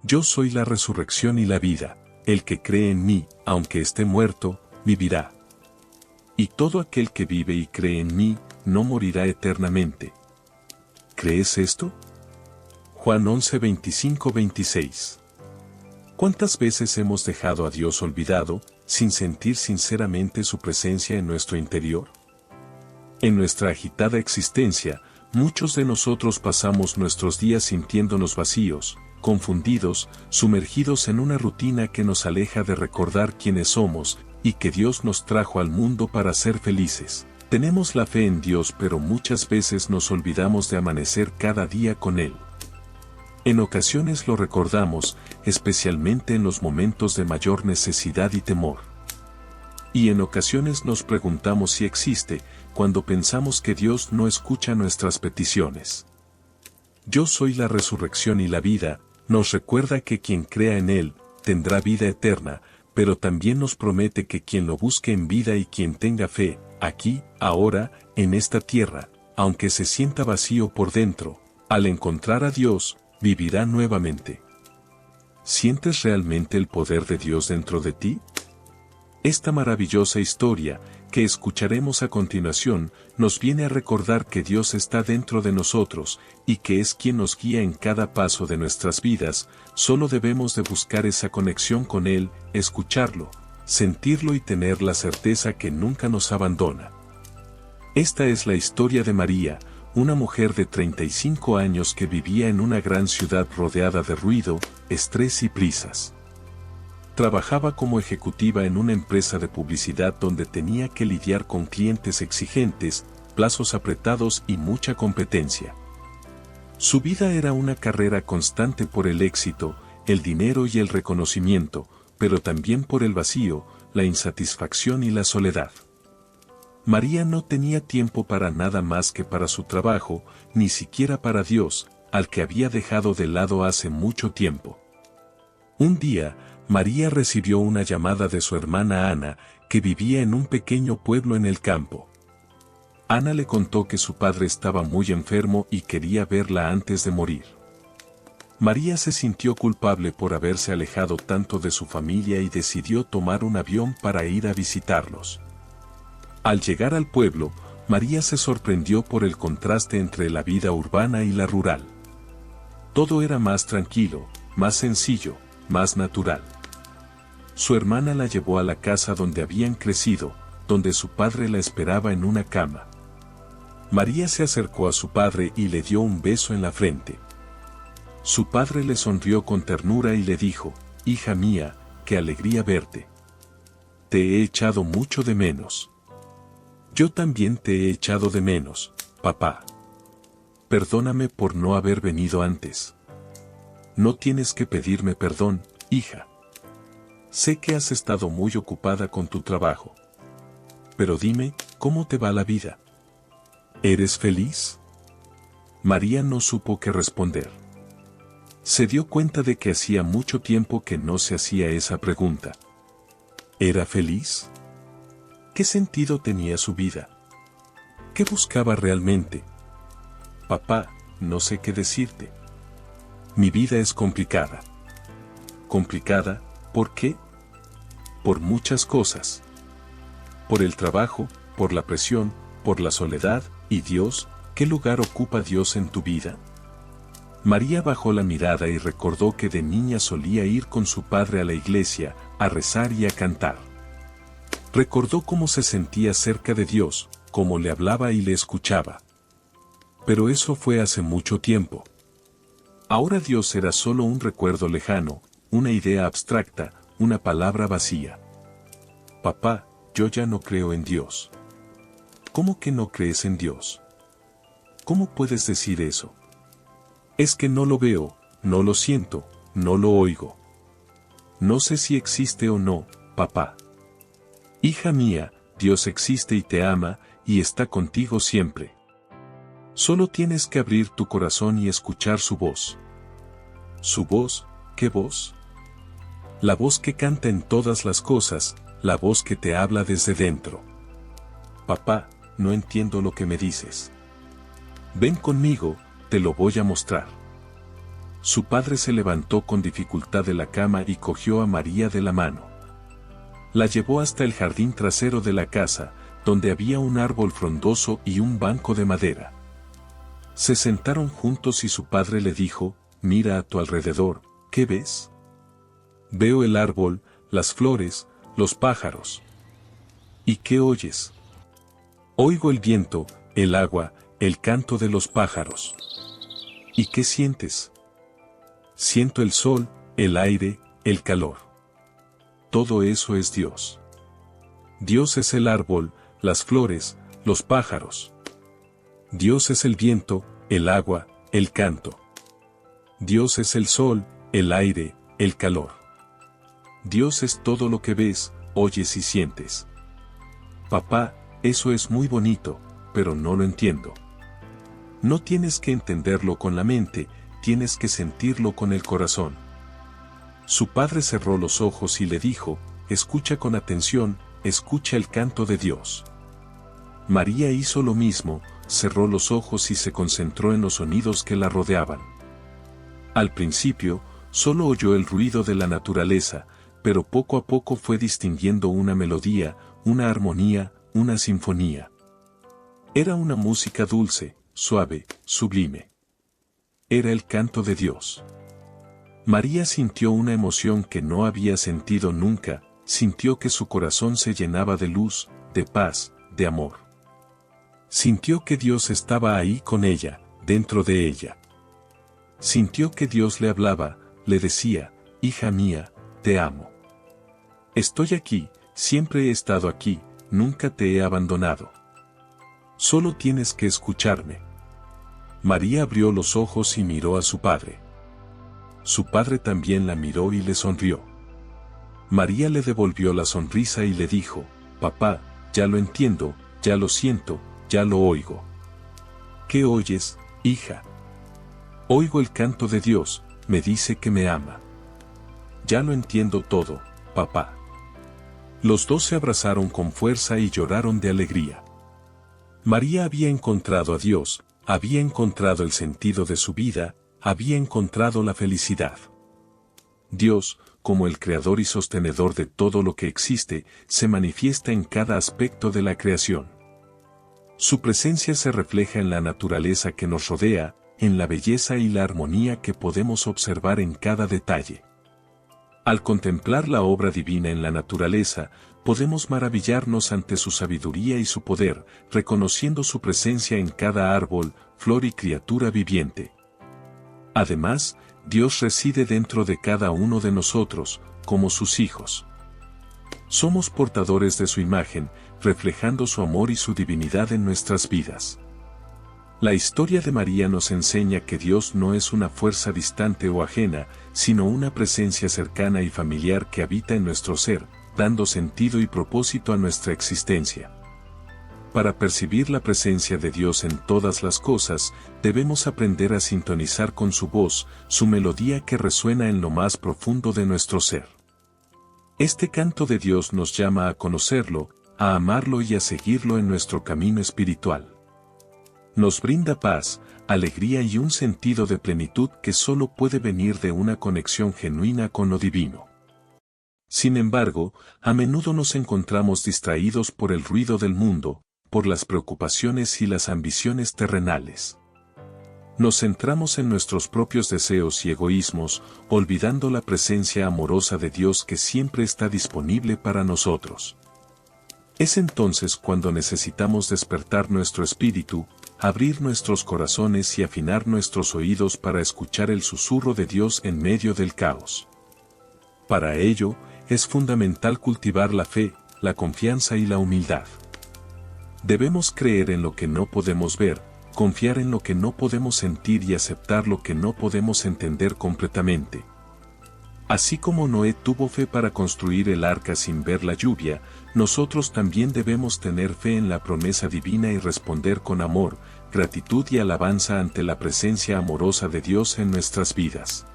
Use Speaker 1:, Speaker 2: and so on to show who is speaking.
Speaker 1: Yo soy la resurrección y la vida, el que cree en mí, aunque esté muerto, vivirá. Y todo aquel que vive y cree en mí, no morirá eternamente. ¿Crees esto? Juan 11, 25, 26. ¿Cuántas veces hemos dejado a Dios olvidado, sin sentir sinceramente su presencia en nuestro interior? En nuestra agitada existencia, muchos de nosotros pasamos nuestros días sintiéndonos vacíos, confundidos, sumergidos en una rutina que nos aleja de recordar quiénes somos y que Dios nos trajo al mundo para ser felices. Tenemos la fe en Dios, pero muchas veces nos olvidamos de amanecer cada día con Él. En ocasiones lo recordamos, especialmente en los momentos de mayor necesidad y temor. Y en ocasiones nos preguntamos si existe, cuando pensamos que Dios no escucha nuestras peticiones. Yo soy la resurrección y la vida, nos recuerda que quien crea en Él, tendrá vida eterna, pero también nos promete que quien lo busque en vida y quien tenga fe, aquí, ahora, en esta tierra, aunque se sienta vacío por dentro, al encontrar a Dios, vivirá nuevamente. ¿Sientes realmente el poder de Dios dentro de ti? Esta maravillosa historia, que escucharemos a continuación, nos viene a recordar que Dios está dentro de nosotros, y que es quien nos guía en cada paso de nuestras vidas. Solo debemos de buscar esa conexión con Él, escucharlo, sentirlo y tener la certeza que nunca nos abandona. Esta es la historia de María, una mujer de 35 años que vivía en una gran ciudad rodeada de ruido, estrés y prisas. Trabajaba como ejecutiva en una empresa de publicidad donde tenía que lidiar con clientes exigentes, plazos apretados y mucha competencia. Su vida era una carrera constante por el éxito, el dinero y el reconocimiento, pero también por el vacío, la insatisfacción y la soledad. María no tenía tiempo para nada más que para su trabajo, ni siquiera para Dios, al que había dejado de lado hace mucho tiempo. Un día, María recibió una llamada de su hermana Ana, que vivía en un pequeño pueblo en el campo. Ana le contó que su padre estaba muy enfermo y quería verla antes de morir. María se sintió culpable por haberse alejado tanto de su familia y decidió tomar un avión para ir a visitarlos. Al llegar al pueblo, María se sorprendió por el contraste entre la vida urbana y la rural. Todo era más tranquilo, más sencillo, más natural. Su hermana la llevó a la casa donde habían crecido, donde su padre la esperaba en una cama. María se acercó a su padre y le dio un beso en la frente. Su padre le sonrió con ternura y le dijo: «Hija mía, qué alegría verte. Te he echado mucho de menos». «Yo también te he echado de menos, papá. Perdóname por no haber venido antes». «No tienes que pedirme perdón, hija. Sé que has estado muy ocupada con tu trabajo. Pero dime, ¿cómo te va la vida? ¿Eres feliz?». María no supo qué responder. Se dio cuenta de que hacía mucho tiempo que no se hacía esa pregunta. ¿Era feliz? ¿Qué sentido tenía su vida? ¿Qué buscaba realmente? «Papá, no sé qué decirte. Mi vida es complicada». «¿Complicada? ¿Por qué?». «Por muchas cosas. Por el trabajo, por la presión, por la soledad, y Dios, ¿qué lugar ocupa Dios en tu vida?». María bajó la mirada y recordó que de niña solía ir con su padre a la iglesia, a rezar y a cantar. Recordó cómo se sentía cerca de Dios, cómo le hablaba y le escuchaba. Pero eso fue hace mucho tiempo. Ahora Dios era solo un recuerdo lejano, una idea abstracta, una palabra vacía. «Papá, yo ya no creo en Dios». «¿Cómo que no crees en Dios? ¿Cómo puedes decir eso?». «Es que no lo veo, no lo siento, no lo oigo. No sé si existe o no, papá». «Hija mía, Dios existe y te ama, y está contigo siempre. Solo tienes que abrir tu corazón y escuchar su voz». «¿Su voz? ¿Qué voz?». «La voz que canta en todas las cosas, la voz que te habla desde dentro». «Papá, no entiendo lo que me dices». «Ven conmigo, te lo voy a mostrar». su padre se levantó con dificultad de la cama y cogió a María de la mano. La llevó hasta el jardín trasero de la casa, donde había un árbol frondoso y un banco de madera. Se sentaron juntos y su padre le dijo: «Mira a tu alrededor, ¿qué ves?» «Veo el árbol, las flores, los pájaros». «¿Y qué oyes?» «Oigo el viento, el agua, el canto de los pájaros». «¿Y qué sientes?» «Siento el sol, el aire, el calor». Todo eso es Dios. Dios es el árbol, las flores, los pájaros. Dios es el viento, el agua, el canto. Dios es el sol, el aire, el calor. Dios es todo lo que ves, oyes y sientes. Papá, eso es muy bonito, pero no lo entiendo. No tienes que entenderlo con la mente, tienes que sentirlo con el corazón. Su padre cerró los ojos y le dijo: «Escucha con atención, escucha el canto de Dios». María hizo lo mismo, cerró los ojos y se concentró en los sonidos que la rodeaban. Al principio, solo oyó el ruido de la naturaleza, pero poco a poco fue distinguiendo una melodía, una armonía, una sinfonía. Era una música dulce, suave, sublime. Era el canto de Dios. María sintió una emoción que no había sentido nunca, sintió que su corazón se llenaba de luz, de paz, de amor. Sintió que Dios estaba ahí con ella, dentro de ella. Sintió que Dios le hablaba, le decía: «Hija mía, te amo. Estoy aquí, siempre he estado aquí, nunca te he abandonado. Solo tienes que escucharme». María abrió los ojos y miró a su padre. Su padre también la miró y le sonrió. María le devolvió la sonrisa y le dijo: «Papá, ya lo entiendo, ya lo siento, ya lo oigo». «¿Qué oyes, hija?» «Oigo el canto de Dios, me dice que me ama». «Ya lo entiendo todo, papá». Los dos se abrazaron con fuerza y lloraron de alegría. María había encontrado a Dios, había encontrado el sentido de su vida, había encontrado la felicidad. Dios, como el creador y sostenedor de todo lo que existe, se manifiesta en cada aspecto de la creación. Su presencia se refleja en la naturaleza que nos rodea, en la belleza y la armonía que podemos observar en cada detalle. Al contemplar la obra divina en la naturaleza, podemos maravillarnos ante su sabiduría y su poder, reconociendo su presencia en cada árbol, flor y criatura viviente. Además, Dios reside dentro de cada uno de nosotros, como sus hijos. Somos portadores de su imagen, reflejando su amor y su divinidad en nuestras vidas. La historia de María nos enseña que Dios no es una fuerza distante o ajena, sino una presencia cercana y familiar que habita en nuestro ser, dando sentido y propósito a nuestra existencia. Para percibir la presencia de Dios en todas las cosas, debemos aprender a sintonizar con su voz, su melodía que resuena en lo más profundo de nuestro ser. Este canto de Dios nos llama a conocerlo, a amarlo y a seguirlo en nuestro camino espiritual. Nos brinda paz, alegría y un sentido de plenitud que solo puede venir de una conexión genuina con lo divino. Sin embargo, a menudo nos encontramos distraídos por el ruido del mundo, por las preocupaciones y las ambiciones terrenales. Nos centramos en nuestros propios deseos y egoísmos, olvidando la presencia amorosa de Dios que siempre está disponible para nosotros. Es entonces cuando necesitamos despertar nuestro espíritu, abrir nuestros corazones y afinar nuestros oídos para escuchar el susurro de Dios en medio del caos. Para ello, es fundamental cultivar la fe, la confianza y la humildad. Debemos creer en lo que no podemos ver, confiar en lo que no podemos sentir y aceptar lo que no podemos entender completamente. Así como Noé tuvo fe para construir el arca sin ver la lluvia, nosotros también debemos tener fe en la promesa divina y responder con amor, gratitud y alabanza ante la presencia amorosa de Dios en nuestras vidas.